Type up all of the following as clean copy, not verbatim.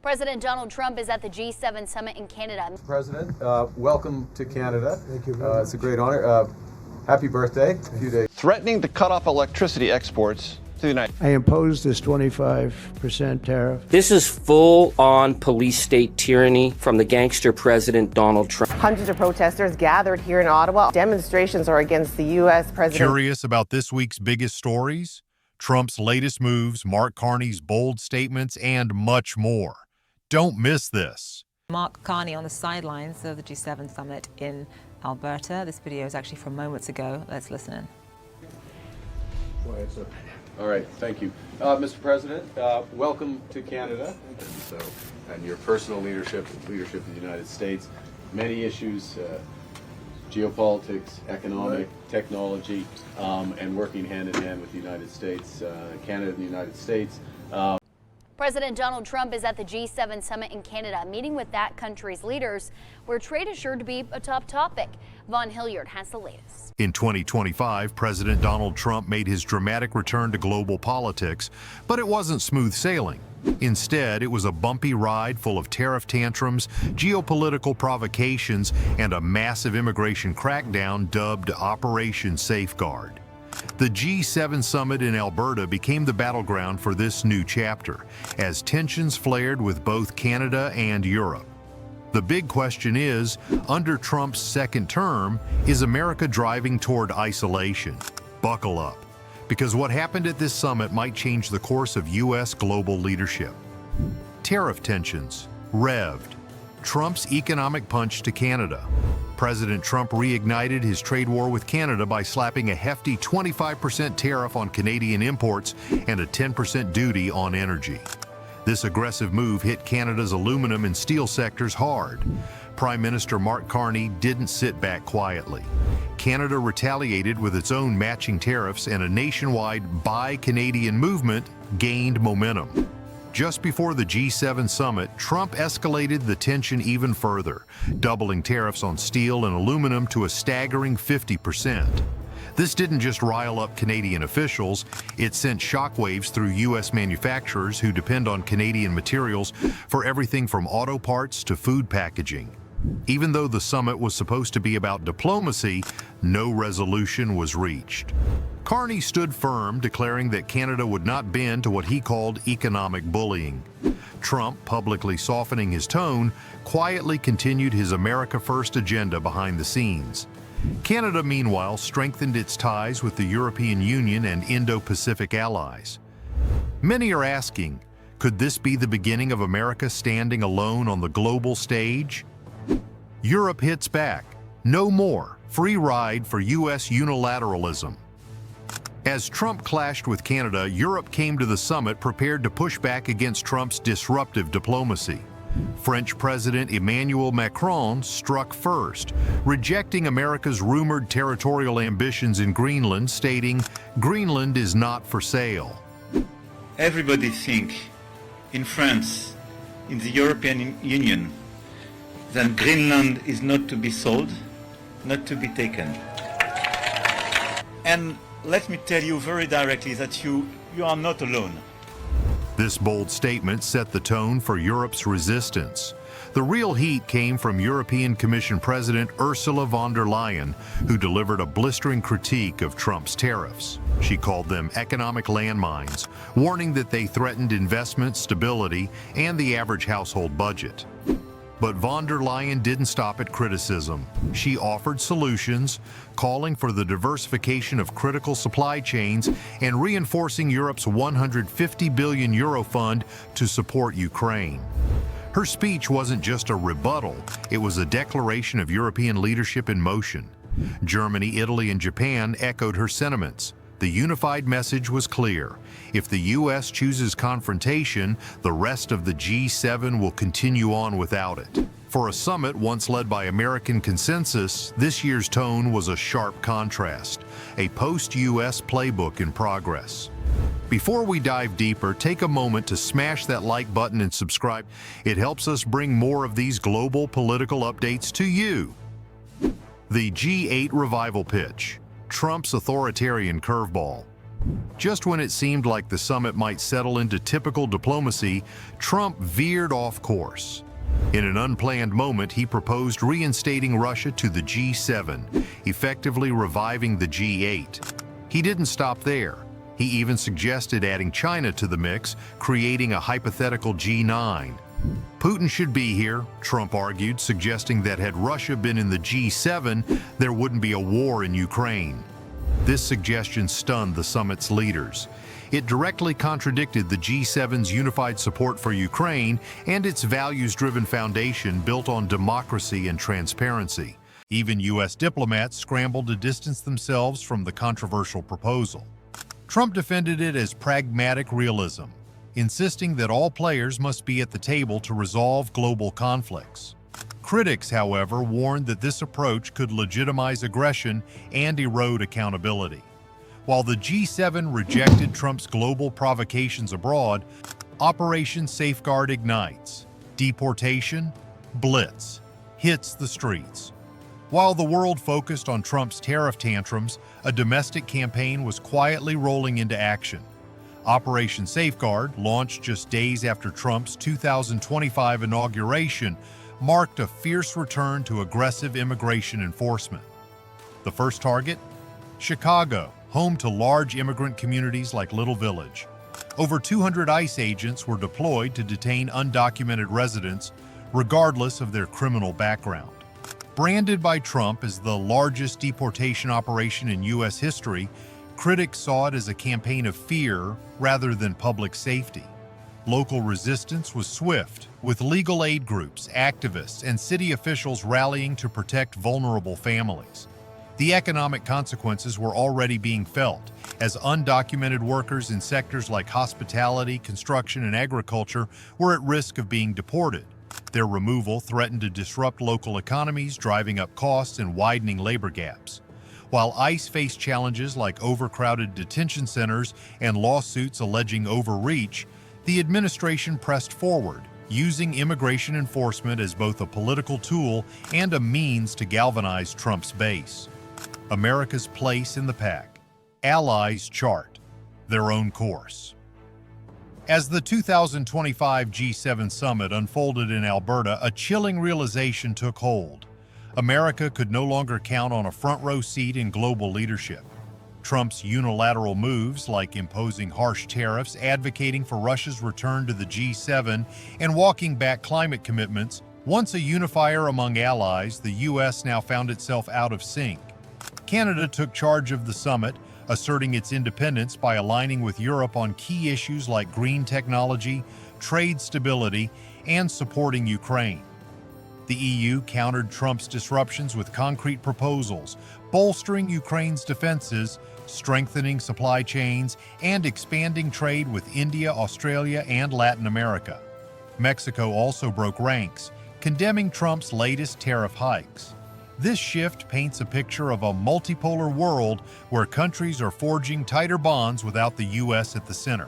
President Donald Trump is at the G7 summit in Canada. President, welcome to Canada. Thank you very much. It's a great honor. Happy birthday. A few days. Threatening to cut off electricity exports to the United States. I imposed this 25% tariff. This is full-on police state tyranny from the gangster President Donald Trump. Hundreds of protesters gathered here in Ottawa. Demonstrations are against the U.S. president. Curious about this week's biggest stories? Trump's latest moves, Mark Carney's bold statements, and much more. Don't miss this. Mark Carney on the sidelines of the G7 summit in Alberta. This video is actually from moments ago. Let's listen in. All right, thank you. Mr. President, welcome to Canada. And your personal leadership of the United States. Many issues, geopolitics, economic, technology, and working hand in hand with the United States, Canada and the United States. President Donald Trump is at the G7 summit in Canada, meeting with that country's leaders, where trade is sure to be a top topic. Vaughn Hilliard has the latest. In 2025, President Donald Trump made his dramatic return to global politics, but it wasn't smooth sailing. Instead, it was a bumpy ride full of tariff tantrums, geopolitical provocations, and a massive immigration crackdown dubbed Operation Safeguard. The G7 summit in Alberta became the battleground for this new chapter, as tensions flared with both Canada and Europe. The big question is, under Trump's second term, is America driving toward isolation? Buckle up, because what happened at this summit might change the course of U.S. global leadership. Tariff tensions revved. Trump's economic punch to Canada. President Trump reignited his trade war with Canada by slapping a hefty 25% tariff on Canadian imports and a 10% duty on energy. This aggressive move hit Canada's aluminum and steel sectors hard. Prime Minister Mark Carney didn't sit back quietly. Canada retaliated with its own matching tariffs, and a nationwide Buy Canadian movement gained momentum. Just before the G7 summit, Trump escalated the tension even further, doubling tariffs on steel and aluminum to a staggering 50%. This didn't just rile up Canadian officials, it sent shockwaves through U.S. manufacturers who depend on Canadian materials for everything from auto parts to food packaging. Even though the summit was supposed to be about diplomacy, no resolution was reached. Carney stood firm, declaring that Canada would not bend to what he called economic bullying. Trump, publicly softening his tone, quietly continued his America First agenda behind the scenes. Canada, meanwhile, strengthened its ties with the European Union and Indo-Pacific allies. Many are asking, could this be the beginning of America standing alone on the global stage? Europe hits back. No more free ride for U.S. unilateralism. As Trump clashed with Canada, Europe came to the summit prepared to push back against Trump's disruptive diplomacy. French President Emmanuel Macron struck first, rejecting America's rumored territorial ambitions in Greenland, stating, "Greenland is not for sale." Everybody thinks in France, in the European Union, that Greenland is not to be sold, not to be taken. And let me tell you very directly that you are not alone. This bold statement set the tone for Europe's resistance. The real heat came from European Commission President Ursula von der Leyen, who delivered a blistering critique of Trump's tariffs. She called them economic landmines, warning that they threatened investment, stability, and the average household budget. But von der Leyen didn't stop at criticism. She offered solutions, calling for the diversification of critical supply chains and reinforcing Europe's €150 billion fund to support Ukraine. Her speech wasn't just a rebuttal, it was a declaration of European leadership in motion. Germany, Italy, and Japan echoed her sentiments. The unified message was clear. If the U.S. chooses confrontation, the rest of the G7 will continue on without it. For a summit once led by American consensus, this year's tone was a sharp contrast, a post-U.S. playbook in progress. Before we dive deeper, take a moment to smash that like button and subscribe. It helps us bring more of these global political updates to you. The G8 revival pitch. Trump's authoritarian curveball. Just when it seemed like the summit might settle into typical diplomacy, Trump veered off course. In an unplanned moment, he proposed reinstating Russia to the G7, effectively reviving the G8. He didn't stop there. He even suggested adding China to the mix, creating a hypothetical G9. Putin should be here, Trump argued, suggesting that had Russia been in the G7, there wouldn't be a war in Ukraine. This suggestion stunned the summit's leaders. It directly contradicted the G7's unified support for Ukraine and its values-driven foundation built on democracy and transparency. Even U.S. diplomats scrambled to distance themselves from the controversial proposal. Trump defended it as pragmatic realism, insisting that all players must be at the table to resolve global conflicts. Critics, however, warned that this approach could legitimize aggression and erode accountability. While the G7 rejected Trump's global provocations abroad, Operation Safeguard ignites. Deportation, blitz, hits the streets. While the world focused on Trump's tariff tantrums, a domestic campaign was quietly rolling into action. Operation Safeguard, launched just days after Trump's 2025 inauguration, marked a fierce return to aggressive immigration enforcement. The first target? Chicago, home to large immigrant communities like Little Village. Over 200 ICE agents were deployed to detain undocumented residents, regardless of their criminal background. Branded by Trump as the largest deportation operation in U.S. history, critics saw it as a campaign of fear rather than public safety. Local resistance was swift, with legal aid groups, activists, and city officials rallying to protect vulnerable families. The economic consequences were already being felt, as undocumented workers in sectors like hospitality, construction, and agriculture were at risk of being deported. Their removal threatened to disrupt local economies, driving up costs and widening labor gaps. While ICE faced challenges like overcrowded detention centers and lawsuits alleging overreach, the administration pressed forward, using immigration enforcement as both a political tool and a means to galvanize Trump's base. America's place in the pack. Allies chart their own course. As the 2025 G7 summit unfolded in Alberta, a chilling realization took hold. America could no longer count on a front-row seat in global leadership. Trump's unilateral moves, like imposing harsh tariffs, advocating for Russia's return to the G7, and walking back climate commitments, once a unifier among allies, the U.S. now found itself out of sync. Canada took charge of the summit, asserting its independence by aligning with Europe on key issues like green technology, trade stability, and supporting Ukraine. The EU countered Trump's disruptions with concrete proposals, bolstering Ukraine's defenses, strengthening supply chains, and expanding trade with India, Australia, and Latin America. Mexico also broke ranks, condemning Trump's latest tariff hikes. This shift paints a picture of a multipolar world where countries are forging tighter bonds without the U.S. at the center.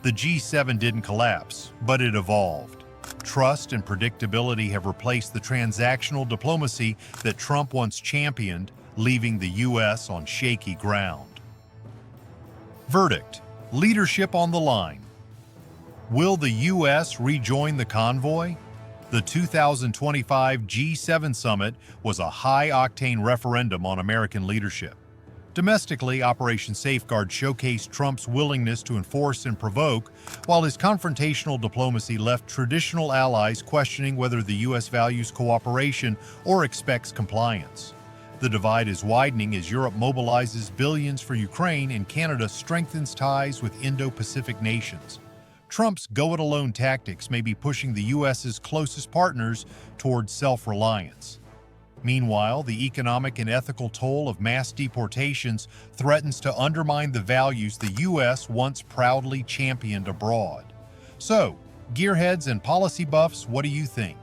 The G7 didn't collapse, but it evolved. Trust and predictability have replaced the transactional diplomacy that Trump once championed, leaving the U.S. on shaky ground. Verdict: leadership on the line. Will the U.S. rejoin the convoy? The 2025 G7 summit was a high-octane referendum on American leadership. Domestically, Operation Safeguard showcased Trump's willingness to enforce and provoke, while his confrontational diplomacy left traditional allies questioning whether the U.S. values cooperation or expects compliance. The divide is widening as Europe mobilizes billions for Ukraine and Canada strengthens ties with Indo-Pacific nations. Trump's go-it-alone tactics may be pushing the U.S.'s closest partners towards self-reliance. Meanwhile, the economic and ethical toll of mass deportations threatens to undermine the values the U.S. once proudly championed abroad. So, gearheads and policy buffs, what do you think?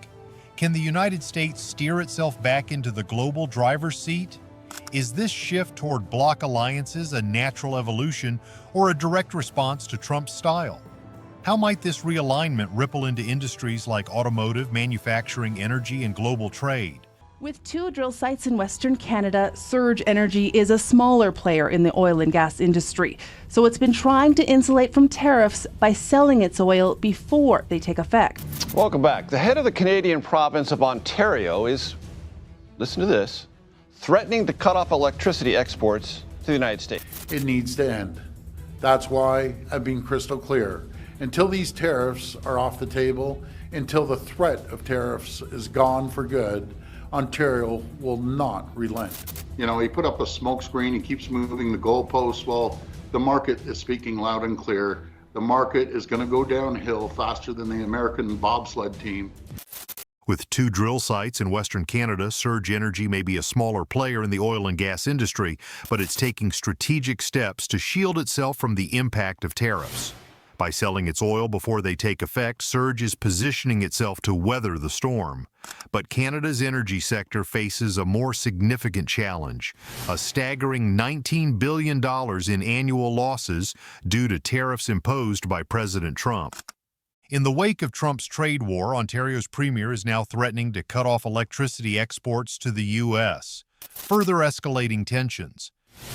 Can the United States steer itself back into the global driver's seat? Is this shift toward bloc alliances a natural evolution or a direct response to Trump's style? How might this realignment ripple into industries like automotive, manufacturing, energy, and global trade? With 2 drill sites in Western Canada, Surge Energy is a smaller player in the oil and gas industry. So it's been trying to insulate from tariffs by selling its oil before they take effect. Welcome back. The head of the Canadian province of Ontario is, listen to this, threatening to cut off electricity exports to the United States. It needs to end. That's why I've been crystal clear. Until these tariffs are off the table, until the threat of tariffs is gone for good, Ontario will not relent. You know, he put up a smoke screen, he keeps moving the goalposts. Well, the market is speaking loud and clear. The market is going to go downhill faster than the American bobsled team. With 2 drill sites in Western Canada, Surge Energy may be a smaller player in the oil and gas industry, but it's taking strategic steps to shield itself from the impact of tariffs. By selling its oil before they take effect, Surge is positioning itself to weather the storm. But Canada's energy sector faces a more significant challenge, a staggering $19 billion in annual losses due to tariffs imposed by President Trump. In the wake of Trump's trade war, Ontario's premier is now threatening to cut off electricity exports to the U.S., further escalating tensions.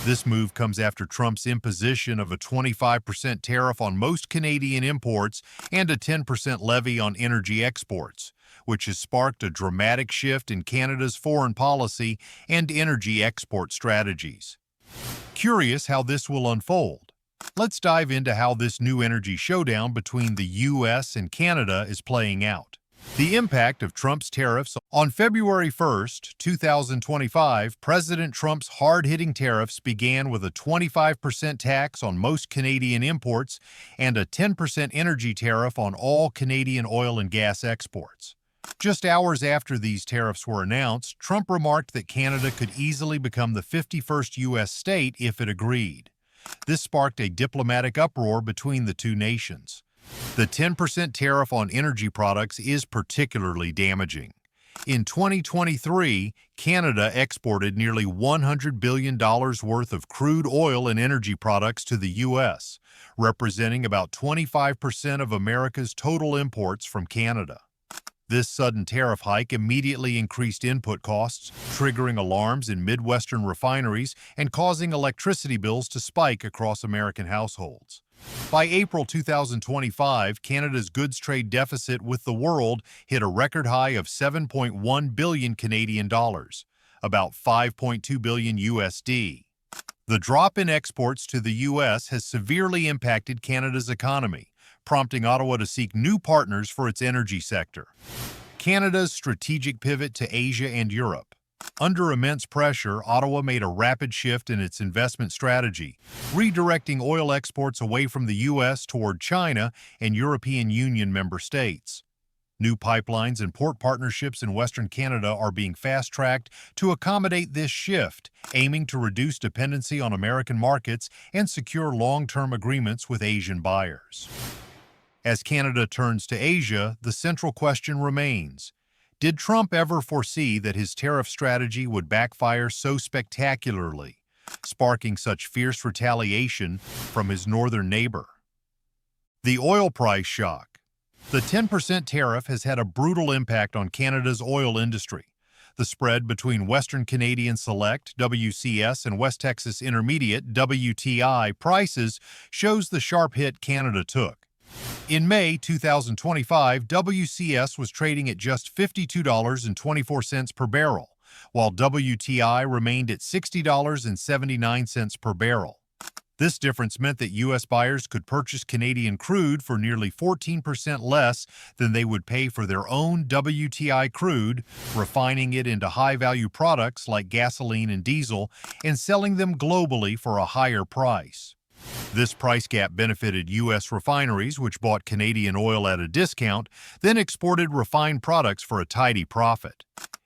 This move comes after Trump's imposition of a 25% tariff on most Canadian imports and a 10% levy on energy exports, which has sparked a dramatic shift in Canada's foreign policy and energy export strategies. Curious how this will unfold? Let's dive into how this new energy showdown between the U.S. and Canada is playing out. The impact of Trump's tariffs. On February 1st, 2025, President Trump's hard-hitting tariffs began with a 25% tax on most Canadian imports and a 10% energy tariff on all Canadian oil and gas exports. Just hours after these tariffs were announced, Trump remarked that Canada could easily become the 51st U.S. state if it agreed. This sparked a diplomatic uproar between the two nations. The 10% tariff on energy products is particularly damaging. In 2023, Canada exported nearly $100 billion worth of crude oil and energy products to the U.S., representing about 25% of America's total imports from Canada. This sudden tariff hike immediately increased input costs, triggering alarms in Midwestern refineries and causing electricity bills to spike across American households. By April 2025, Canada's goods trade deficit with the world hit a record high of 7.1 billion Canadian dollars, about 5.2 billion USD. The drop in exports to the U.S. has severely impacted Canada's economy, prompting Ottawa to seek new partners for its energy sector. Canada's strategic pivot to Asia and Europe. Under immense pressure, Ottawa made a rapid shift in its investment strategy, redirecting oil exports away from the U.S. toward China and European Union member states. New pipelines and port partnerships in Western Canada are being fast-tracked to accommodate this shift, aiming to reduce dependency on American markets and secure long-term agreements with Asian buyers. As Canada turns to Asia, the central question remains: did Trump ever foresee that his tariff strategy would backfire so spectacularly, sparking such fierce retaliation from his northern neighbor? The oil price shock. The 10% tariff has had a brutal impact on Canada's oil industry. The spread between Western Canadian Select, WCS, and West Texas Intermediate, WTI, prices shows the sharp hit Canada took. In May 2025, WCS was trading at just $52.24 per barrel, while WTI remained at $60.79 per barrel. This difference meant that U.S. buyers could purchase Canadian crude for nearly 14% less than they would pay for their own WTI crude, refining it into high-value products like gasoline and diesel, and selling them globally for a higher price. This price gap benefited U.S. refineries, which bought Canadian oil at a discount, then exported refined products for a tidy profit.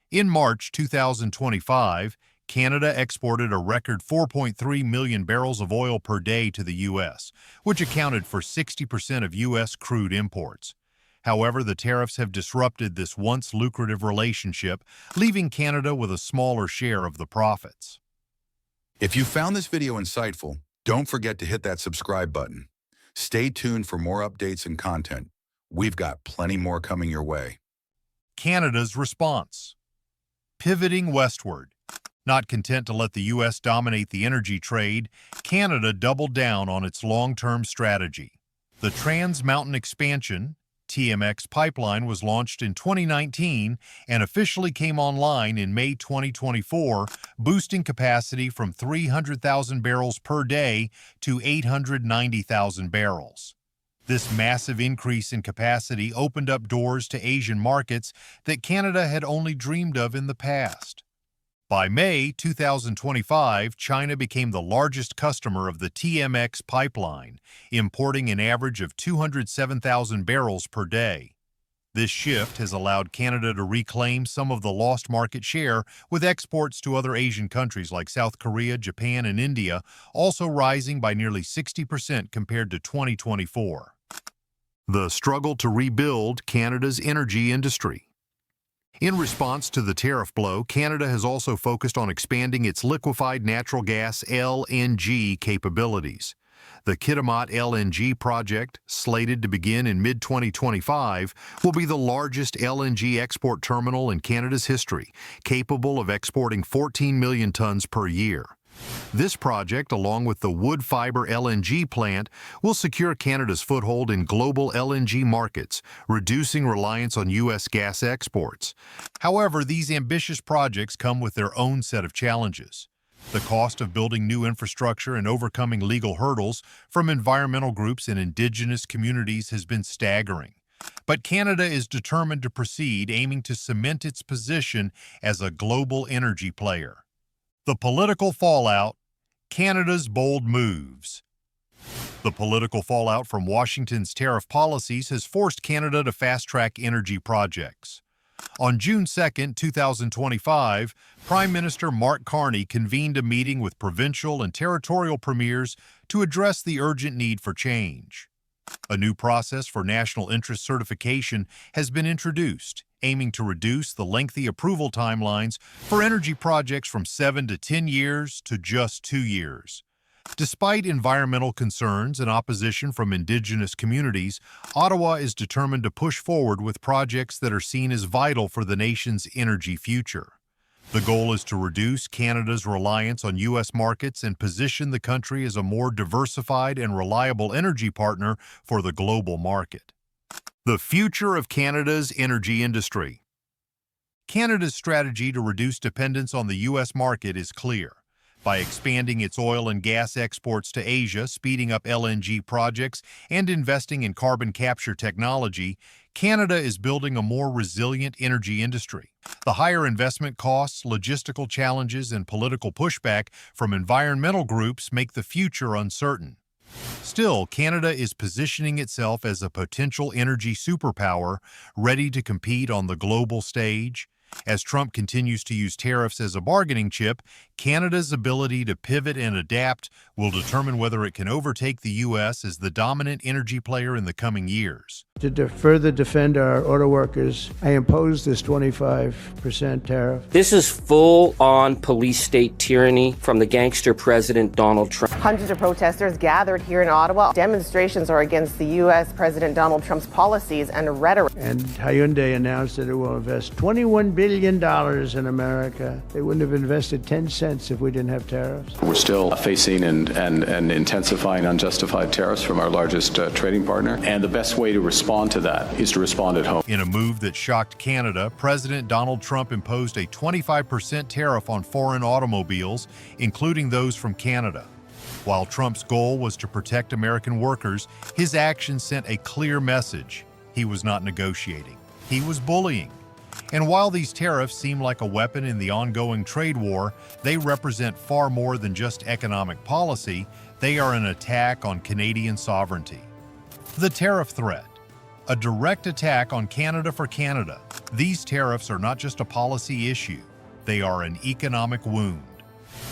In March 2025, Canada exported a record 4.3 million barrels of oil per day to the U.S., which accounted for 60% of U.S. crude imports. However, the tariffs have disrupted this once lucrative relationship, leaving Canada with a smaller share of the profits. If you found this video insightful, don't forget to hit that subscribe button. Stay tuned for more updates and content. We've got plenty more coming your way. Canada's response. pivoting westward. Not content to let the U.S. dominate the energy trade, Canada doubled down on its long-term strategy. The Trans Mountain Expansion, TMX pipeline, was launched in 2019 and officially came online in May 2024, boosting capacity from 300,000 barrels per day to 890,000 barrels. This massive increase in capacity opened up doors to Asian markets that Canada had only dreamed of in the past. By May 2025, China became the largest customer of the TMX pipeline, importing an average of 207,000 barrels per day. This shift has allowed Canada to reclaim some of the lost market share, with exports to other Asian countries like South Korea, Japan, and India also rising by nearly 60% compared to 2024. The struggle to rebuild Canada's energy industry. In response to the tariff blow, Canada has also focused on expanding its liquefied natural gas LNG capabilities. The Kitimat LNG project, slated to begin in mid-2025, will be the largest LNG export terminal in Canada's history, capable of exporting 14 million tons per year. This project, along with the wood fiber LNG plant, will secure Canada's foothold in global LNG markets, reducing reliance on U.S. gas exports. However, these ambitious projects come with their own set of challenges. The cost of building new infrastructure and overcoming legal hurdles from environmental groups and Indigenous communities has been staggering. But Canada is determined to proceed, aiming to cement its position as a global energy player. The political fallout, Canada's bold moves. The political fallout from Washington's tariff policies has forced Canada to fast-track energy projects. On June 2, 2025, Prime Minister Mark Carney convened a meeting with provincial and territorial premiers to address the urgent need for change. A new process for national interest certification has been introduced, aiming to reduce the lengthy approval timelines for energy projects from 7 to 10 years to just 2 years. Despite environmental concerns and opposition from Indigenous communities, Ottawa is determined to push forward with projects that are seen as vital for the nation's energy future. The goal is to reduce Canada's reliance on U.S. markets and position the country as a more diversified and reliable energy partner for the global market. The future of Canada's energy industry. Canada's strategy to reduce dependence on the U.S. market is clear. By expanding its oil and gas exports to Asia, speeding up LNG projects, and investing in carbon capture technology, Canada is building a more resilient energy industry. The higher investment costs, logistical challenges, and political pushback from environmental groups make the future uncertain. Still, Canada is positioning itself as a potential energy superpower, ready to compete on the global stage. As Trump continues to use tariffs as a bargaining chip, Canada's ability to pivot and adapt will determine whether it can overtake the U.S. as the dominant energy player in the coming years. To further defend our auto workers, I imposed this 25% tariff. This is full-on police state tyranny from the gangster president Donald Trump. Hundreds of protesters gathered here in Ottawa. Demonstrations are against the U.S. President Donald Trump's policies and rhetoric. And Hyundai announced that it will invest $21 billion in America. They wouldn't have invested 10 cents if we didn't have tariffs. We're still facing and intensifying unjustified tariffs from our largest trading partner. And the best way to respond to that is to respond at home. In a move that shocked Canada, President Donald Trump imposed a 25% tariff on foreign automobiles, including those from Canada. While Trump's goal was to protect American workers, his actions sent a clear message. He was not negotiating. He was bullying. And while these tariffs seem like a weapon in the ongoing trade war, they represent far more than just economic policy. They are an attack on Canadian sovereignty. The tariff threat. A direct attack on Canada for Canada. These tariffs are not just a policy issue. They are an economic wound.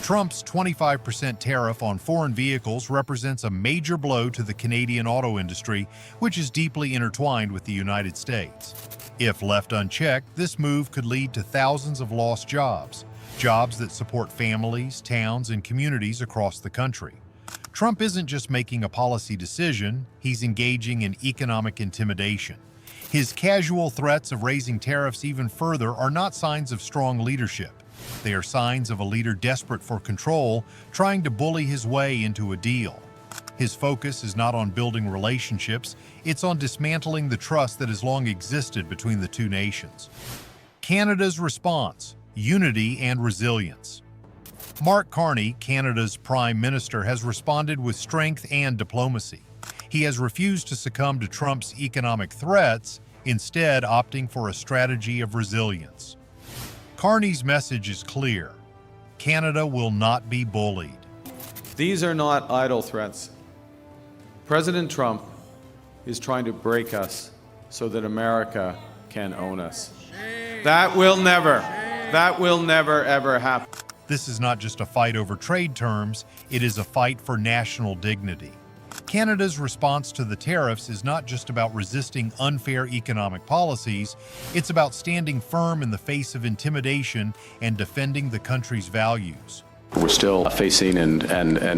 Trump's 25% tariff on foreign vehicles represents a major blow to the Canadian auto industry, which is deeply intertwined with the United States. If left unchecked, this move could lead to thousands of lost jobs, jobs that support families, towns, and communities across the country. Trump isn't just making a policy decision, he's engaging in economic intimidation. His casual threats of raising tariffs even further are not signs of strong leadership. They are signs of a leader desperate for control, trying to bully his way into a deal. His focus is not on building relationships, it's on dismantling the trust that has long existed between the two nations. Canada's response: unity and resilience. Mark Carney, Canada's Prime Minister, has responded with strength and diplomacy. He has refused to succumb to Trump's economic threats, instead opting for a strategy of resilience. Carney's message is clear: Canada will not be bullied. These are not idle threats. President Trump is trying to break us so that America can own us. That will never ever happen. This is not just a fight over trade terms, it is a fight for national dignity. Canada's response to the tariffs is not just about resisting unfair economic policies, it's about standing firm in the face of intimidation and defending the country's values. We're still facing and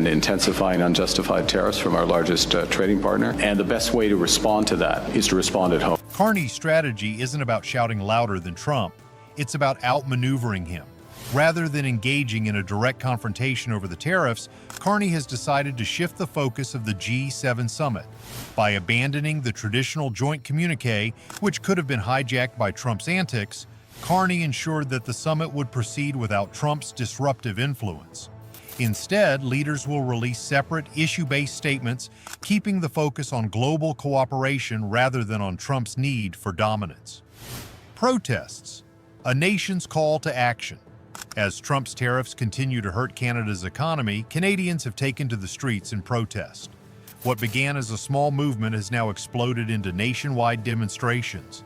intensifying unjustified tariffs from our largest trading partner, and the best way to respond to that is to respond at home. Carney's strategy isn't about shouting louder than Trump, it's about outmaneuvering him. Rather than engaging in a direct confrontation over the tariffs, Carney has decided to shift the focus of the G7 summit by abandoning the traditional joint communique, which could have been hijacked by Trump's antics. Carney ensured that the summit would proceed without Trump's disruptive influence. Instead, leaders will release separate, issue-based statements, keeping the focus on global cooperation rather than on Trump's need for dominance. Protests, a nation's call to action. As Trump's tariffs continue to hurt Canada's economy, Canadians have taken to the streets in protest. What began as a small movement has now exploded into nationwide demonstrations.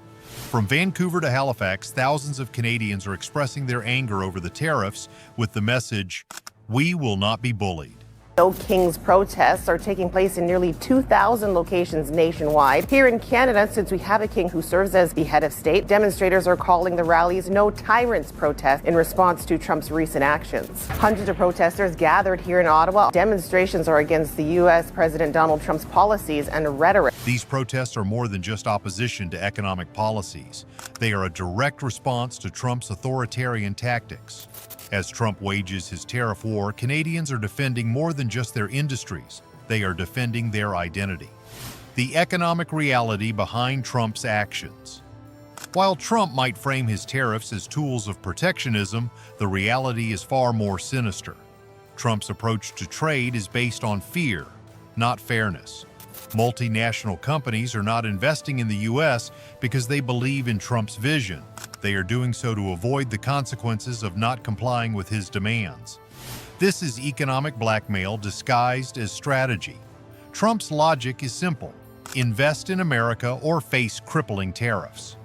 From Vancouver to Halifax, thousands of Canadians are expressing their anger over the tariffs with the message, "We will not be bullied." No King's protests are taking place in nearly 2,000 locations nationwide. Here in Canada, since we have a king who serves as the head of state, demonstrators are calling the rallies No Tyrants protest in response to Trump's recent actions. Hundreds of protesters gathered here in Ottawa. Demonstrations are against the U.S. President Donald Trump's policies and rhetoric. These protests are more than just opposition to economic policies. They are a direct response to Trump's authoritarian tactics. As Trump wages his tariff war, Canadians are defending more than just their industries. They are defending their identity. The economic reality behind Trump's actions. While Trump might frame his tariffs as tools of protectionism, the reality is far more sinister. Trump's approach to trade is based on fear, not fairness. Multinational companies are not investing in the U.S. because they believe in Trump's vision. They are doing so to avoid the consequences of not complying with his demands. This is economic blackmail disguised as strategy. Trump's logic is simple: invest in America or face crippling tariffs.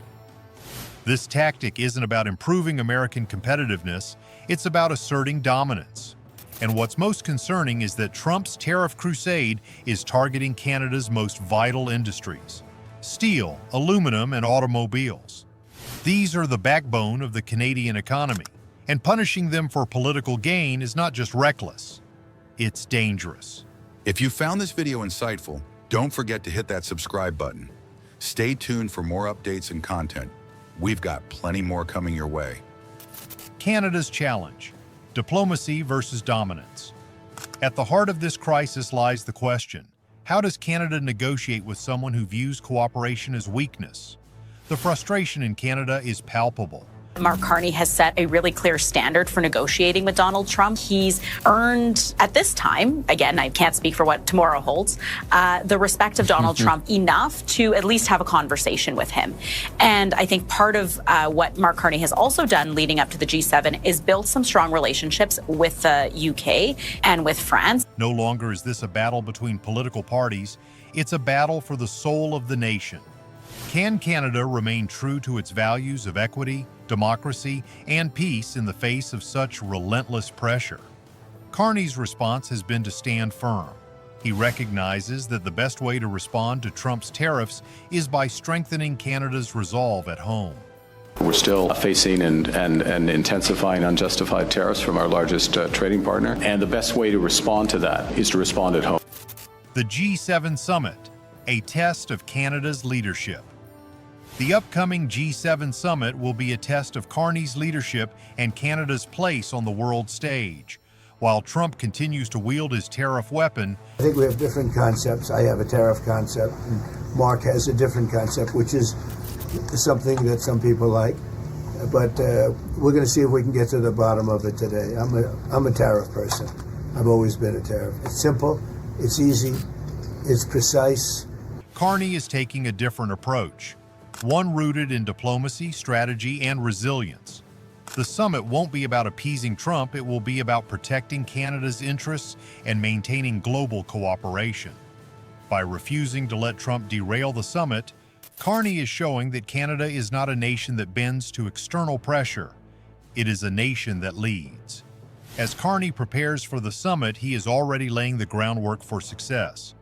This tactic isn't about improving American competitiveness, it's about asserting dominance. And what's most concerning is that Trump's tariff crusade is targeting Canada's most vital industries: steel, aluminum, and automobiles. These are the backbone of the Canadian economy, and punishing them for political gain is not just reckless, it's dangerous. If you found this video insightful, don't forget to hit that subscribe button. Stay tuned for more updates and content. We've got plenty more coming your way. Canada's challenge: diplomacy versus dominance. At the heart of this crisis lies the question: how does Canada negotiate with someone who views cooperation as weakness? The frustration in Canada is palpable. Mark Carney has set a really clear standard for negotiating with Donald Trump. He's earned, at this time, again, I can't speak for what tomorrow holds, the respect of Donald Trump enough to at least have a conversation with him. And I think part of what Mark Carney has also done leading up to the G7 is build some strong relationships with the UK and with France. No longer is this a battle between political parties, it's a battle for the soul of the nation. Can Canada remain true to its values of equity, democracy, and peace in the face of such relentless pressure? Carney's response has been to stand firm. He recognizes that the best way to respond to Trump's tariffs is by strengthening Canada's resolve at home. We're still facing and intensifying unjustified tariffs from our largest trading partner, and the best way to respond to that is to respond at home. The G7 summit, a test of Canada's leadership. The upcoming G7 summit will be a test of Carney's leadership and Canada's place on the world stage. While Trump continues to wield his tariff weapon, I think we have different concepts. I have a tariff concept, and Mark has a different concept, which is something that some people like. But we're going to see if we can get to the bottom of it today. I'm a tariff person. I've always been a tariff. It's simple, it's easy, it's precise. Carney is taking a different approach, one rooted in diplomacy, strategy, and resilience. The summit won't be about appeasing Trump, it will be about protecting Canada's interests and maintaining global cooperation. By refusing to let Trump derail the summit, Carney is showing that Canada is not a nation that bends to external pressure. It is a nation that leads. As Carney prepares for the summit, he is already laying the groundwork for success.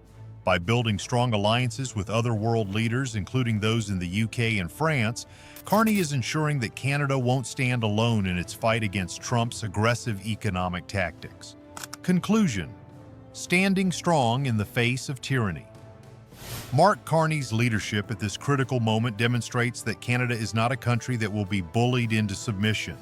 By building strong alliances with other world leaders, including those in the UK and France, Carney is ensuring that Canada won't stand alone in its fight against Trump's aggressive economic tactics. Conclusion: standing strong in the face of tyranny. Mark Carney's leadership at this critical moment demonstrates that Canada is not a country that will be bullied into submission.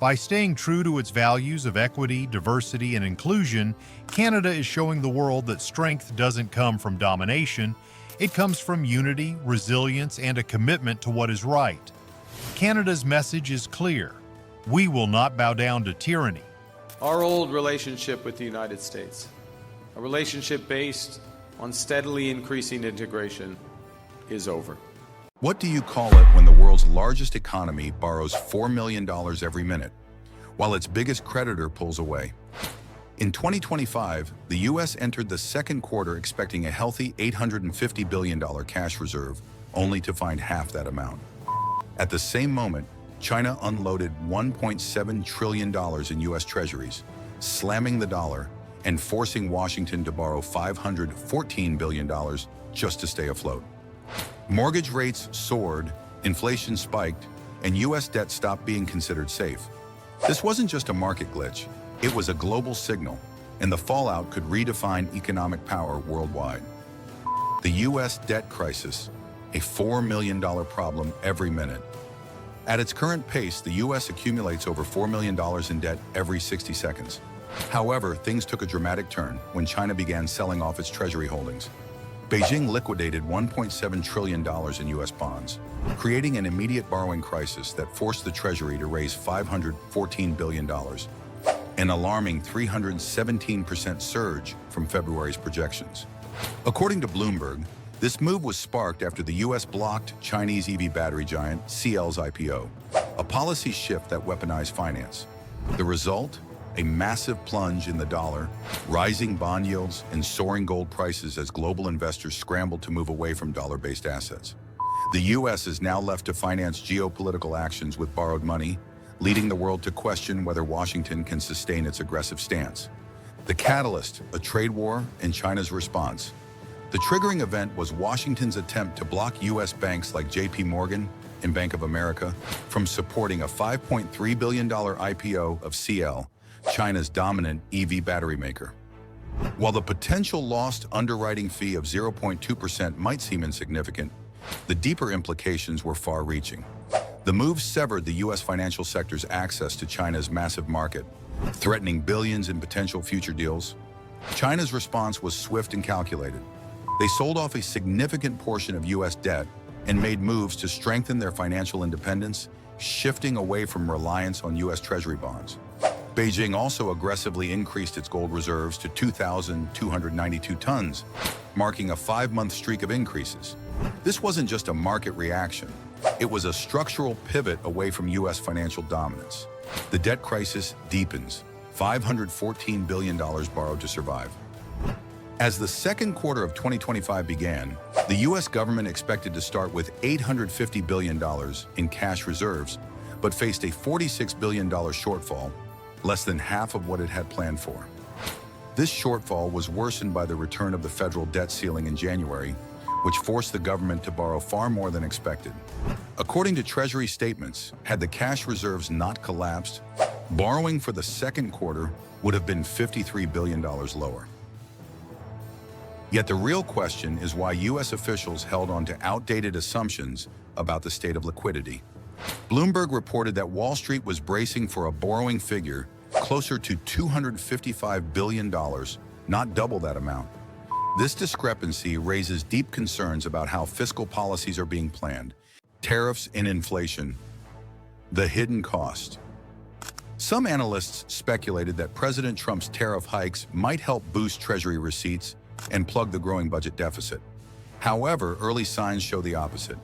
By staying true to its values of equity, diversity, and inclusion, Canada is showing the world that strength doesn't come from domination, it comes from unity, resilience, and a commitment to what is right. Canada's message is clear: we will not bow down to tyranny. Our old relationship with the United States, a relationship based on steadily increasing integration, is over. What do you call it when the world's largest economy borrows $4 million every minute, while its biggest creditor pulls away? In 2025, the U.S. entered the second quarter expecting a healthy $850 billion cash reserve, only to find half that amount. At the same moment, China unloaded $1.7 trillion in U.S. treasuries, slamming the dollar and forcing Washington to borrow $514 billion just to stay afloat. Mortgage rates soared, inflation spiked, and U.S. debt stopped being considered safe. This wasn't just a market glitch, it was a global signal, and the fallout could redefine economic power worldwide. The U.S. debt crisis, a $4 million problem every minute. At its current pace, the U.S. accumulates over $4 million in debt every 60 seconds. However, things took a dramatic turn when China began selling off its treasury holdings. Beijing liquidated $1.7 trillion in U.S. bonds, creating an immediate borrowing crisis that forced the Treasury to raise $514 billion, an alarming 317% surge from February's projections. According to Bloomberg, this move was sparked after the U.S. blocked Chinese EV battery giant CL's IPO, a policy shift that weaponized finance. The result? A massive plunge in the dollar, rising bond yields, and soaring gold prices as global investors scrambled to move away from dollar-based assets. The U.S. is now left to finance geopolitical actions with borrowed money, leading the world to question whether Washington can sustain its aggressive stance. The catalyst, a trade war, and China's response. The triggering event was Washington's attempt to block U.S. banks like J.P. Morgan and Bank of America from supporting a $5.3 billion IPO of CL, China's dominant EV battery maker. While the potential lost underwriting fee of 0.2% might seem insignificant, the deeper implications were far-reaching. The move severed the U.S. financial sector's access to China's massive market, threatening billions in potential future deals. China's response was swift and calculated. They sold off a significant portion of U.S. debt and made moves to strengthen their financial independence, shifting away from reliance on U.S. Treasury bonds. Beijing also aggressively increased its gold reserves to 2,292 tons, marking a 5-month streak of increases. This wasn't just a market reaction. It was a structural pivot away from U.S. financial dominance. The debt crisis deepens, $514 billion borrowed to survive. As the second quarter of 2025 began, the U.S. government expected to start with $850 billion in cash reserves, but faced a $46 billion shortfall, less than half of what it had planned for. This shortfall was worsened by the return of the federal debt ceiling in January, which forced the government to borrow far more than expected. According to Treasury statements, had the cash reserves not collapsed, borrowing for the second quarter would have been $53 billion lower. Yet the real question is why U.S. officials held on to outdated assumptions about the state of liquidity. Bloomberg reported that Wall Street was bracing for a borrowing figure closer to $255 billion, not double that amount. This discrepancy raises deep concerns about how fiscal policies are being planned. Tariffs and inflation. The hidden cost. Some analysts speculated that President Trump's tariff hikes might help boost Treasury receipts and plug the growing budget deficit. However, early signs show the opposite.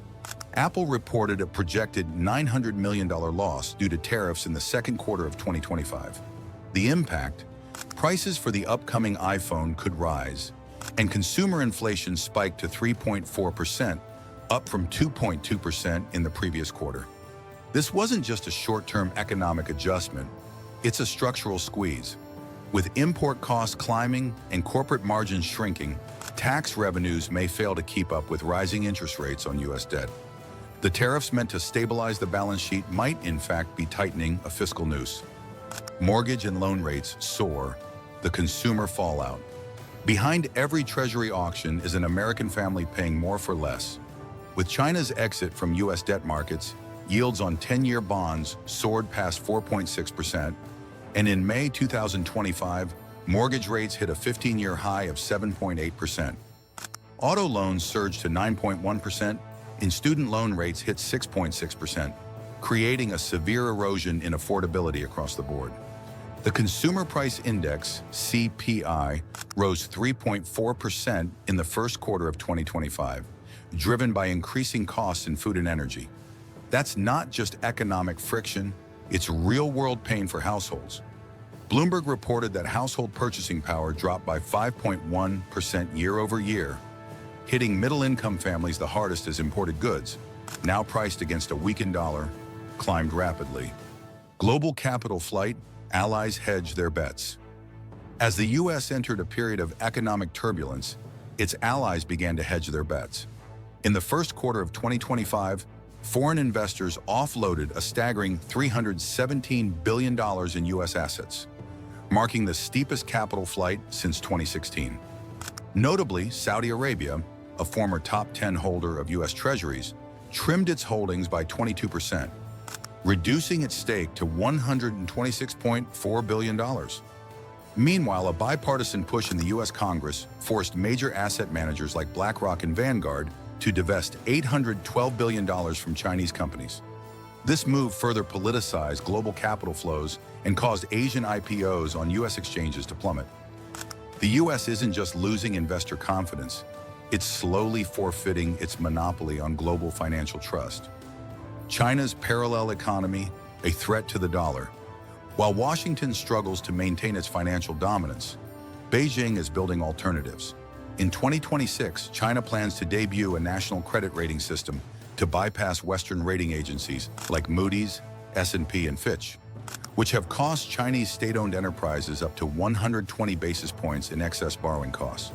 Apple reported a projected $900 million loss due to tariffs in the second quarter of 2025. The impact? Prices for the upcoming iPhone could rise, and consumer inflation spiked to 3.4%, up from 2.2% in the previous quarter. This wasn't just a short-term economic adjustment, it's a structural squeeze. With import costs climbing and corporate margins shrinking, tax revenues may fail to keep up with rising interest rates on U.S. debt. The tariffs meant to stabilize the balance sheet might, in fact, be tightening a fiscal noose. Mortgage and loan rates soar, the consumer fallout. Behind every Treasury auction is an American family paying more for less. With China's exit from U.S. debt markets, yields on 10-year bonds soared past 4.6%, and in May 2025, mortgage rates hit a 15-year high of 7.8%. Auto loans surged to 9.1%, and student loan rates hit 6.6%, creating a severe erosion in affordability across the board. The Consumer Price Index, CPI, rose 3.4% in the first quarter of 2025, driven by increasing costs in food and energy. That's not just economic friction, it's real-world pain for households. Bloomberg reported that household purchasing power dropped by 5.1% year-over-year, hitting middle-income families the hardest as imported goods, now priced against a weakened dollar, climbed rapidly. Global capital flight, allies hedge their bets. As the U.S. entered a period of economic turbulence, its allies began to hedge their bets. In the first quarter of 2025, foreign investors offloaded a staggering $317 billion in U.S. assets, marking the steepest capital flight since 2016. Notably, Saudi Arabia, a former top 10 holder of U.S. Treasuries, trimmed its holdings by 22%, reducing its stake to $126.4 billion. Meanwhile, a bipartisan push in the U.S. Congress forced major asset managers like BlackRock and Vanguard to divest $812 billion from Chinese companies. This move further politicized global capital flows and caused Asian IPOs on U.S. exchanges to plummet. The U.S. isn't just losing investor confidence, it's slowly forfeiting its monopoly on global financial trust. China's parallel economy, a threat to the dollar. While Washington struggles to maintain its financial dominance, Beijing is building alternatives. In 2026, China plans to debut a national credit rating system to bypass Western rating agencies like Moody's, S&P, and Fitch, which have cost Chinese state-owned enterprises up to 120 basis points in excess borrowing costs.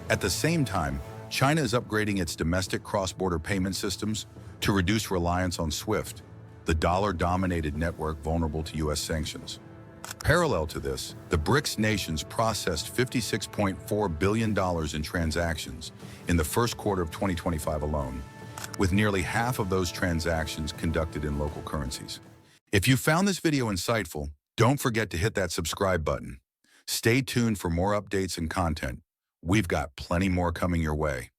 At the same time, China is upgrading its domestic cross-border payment systems to reduce reliance on SWIFT, the dollar-dominated network vulnerable to U.S. sanctions. Parallel to this, the BRICS nations processed $56.4 billion in transactions in the first quarter of 2025 alone, with nearly half of those transactions conducted in local currencies. If you found this video insightful, don't forget to hit that subscribe button. Stay tuned for more updates and content. We've got plenty more coming your way.